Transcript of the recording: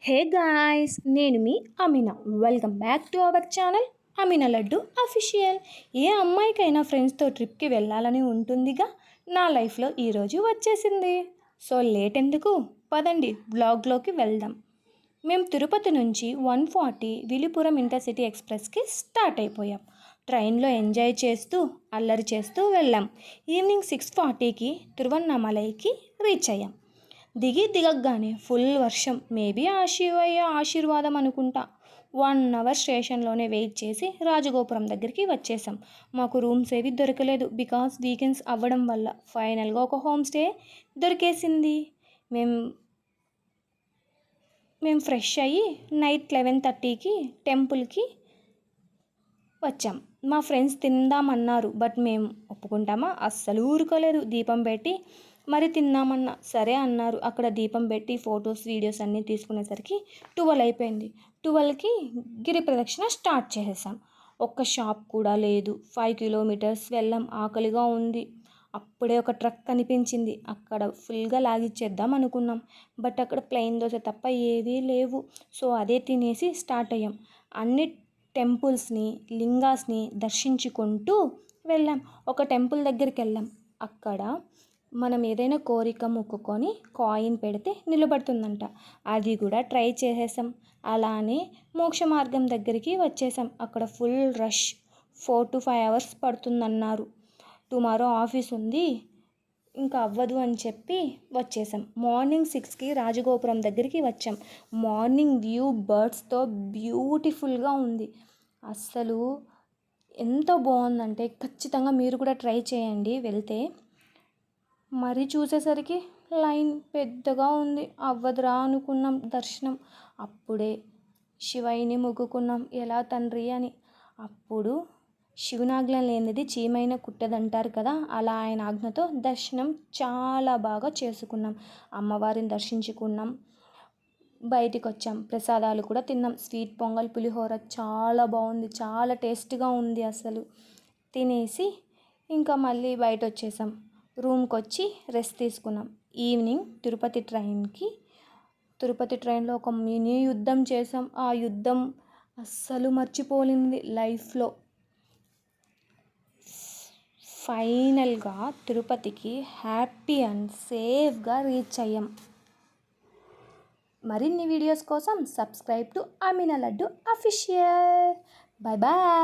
హే guys, నేను మీ Amina. Welcome back to our channel Amina Laddu official. ఏ అమ్మాయికైనా ఫ్రెండ్స్తో ట్రిప్కి వెళ్ళాలని ఉంటుందిగా. నా లైఫ్లో ఈరోజు వచ్చేసింది. సో లేట్ ఎందుకు, పదండి బ్లాగ్లోకి వెళ్దాం. మేము తిరుపతి నుంచి 140 విలుపురం ఇంటర్సిటీ ఎక్స్ప్రెస్కి స్టార్ట్ అయిపోయాం. ట్రైన్లో ఎంజాయ్ చేస్తూ అల్లరి చేస్తూ వెళ్ళాం. ఈవినింగ్ 6:40కి తిరువన్నామలైకి రీచ్ అయ్యాం. దిగగానే ఫుల్ వర్షం. మేబీ ఆ శివయ్య ఆశీర్వాదం అనుకుంటా. 1 అవర్ స్టేషన్లోనే వెయిట్ చేసి రాజగోపురం దగ్గరికి వచ్చేసాం. మాకు రూమ్స్ ఏవి దొరకలేదు బికాస్ వీకెండ్స్ అవ్వడం వల్ల. ఫైనల్గా ఒక హోమ్ స్టే దొరికేసింది. మేము ఫ్రెష్ అయ్యి నైట్ 11:30కి టెంపుల్కి వచ్చాం. మా ఫ్రెండ్స్ తిందామన్నారు, బట్ మేము ఒప్పుకుంటామా, అస్సలు ఊరుకోలేదు. దీపం పెట్టి మరి తిందామన్నా సరే అన్నారు. అక్కడ దీపం పెట్టి ఫొటోస్ వీడియోస్ అన్నీ తీసుకునేసరికి 12 అయిపోయింది. 12కి గిరి ప్రదక్షిణ స్టార్ట్ చేసేసాం. ఒక్క షాప్ కూడా లేదు. 5 కిలోమీటర్స్ వెళ్ళాం. ఆకలిగా ఉంది. అప్పుడే ఒక ట్రక్ కనిపించింది. అక్కడ ఫుల్గా లాగిచ్చేద్దాం అనుకున్నాం, బట్ అక్కడ ప్లెయిన్ దోశ తప్ప ఏవీ లేవు. సో అదే తినేసి స్టార్ట్ అయ్యాం. అన్ని టెంపుల్స్ని, లింగాస్ని దర్శించుకుంటూ వెళ్ళాం. ఒక టెంపుల్ దగ్గరికి వెళ్ళాం. అక్కడ మనం ఏదైనా కోరిక మొక్కుకొని కాయిన్ పెడితే నిలబడుతుందంట. అది కూడా ట్రై చేసేసాం. అలానే మోక్ష మార్గం దగ్గరికి వచ్చేసాం. అక్కడ ఫుల్ రష్. 4 to 5 అవర్స్ పడుతుందన్నారు. టుమారో ఆఫీస్ ఉంది, ఇంకా అవ్వదు అని చెప్పి వచ్చేసాం. మార్నింగ్ 6కి రాజగోపురం దగ్గరికి వచ్చాం. మార్నింగ్ వ్యూ బర్డ్స్తో బ్యూటిఫుల్గా ఉంది. అస్సలు ఎంత బాగుందంటే ఖచ్చితంగా మీరు కూడా ట్రై చేయండి వెళ్తే. మరి చూసేసరికి లైన్ పెద్దగా ఉంది. అవ్వదురా అనుకున్నాం దర్శనం. అప్పుడే శివయ్యని మొక్కుకున్నాం, ఎలా తండ్రి అని. అప్పుడు శివునాజ్ఞ లేనిది చీమైన కుట్టదంటారు కదా, అలా ఆయన ఆజ్ఞతో దర్శనం చాలా బాగా చేసుకున్నాం. అమ్మవారిని దర్శించుకున్నాం. బయటికి వచ్చాం. ప్రసాదాలు కూడా తిన్నాం. స్వీట్ పొంగల్, పులిహోర చాలా బాగుంది. చాలా టేస్ట్గా ఉంది అసలు. తినేసి ఇంకా మళ్ళీ బయట వచ్చేసాం. రూమ్కి వచ్చి రెస్ట్ తీసుకున్నాం. ఈవినింగ్ తిరుపతి ట్రైన్లో ఒక మినీ యుద్ధం చేసాం. ఆ యుద్ధం అస్సలు మర్చిపోలేనిది లైఫ్లో. ఫైనల్గా తిరుపతికి హ్యాపీ అండ్ సేఫ్గా రీచ్ అయ్యాం. మరిన్ని వీడియోస్ కోసం subscribe to Amina Laddu official. Bye bye.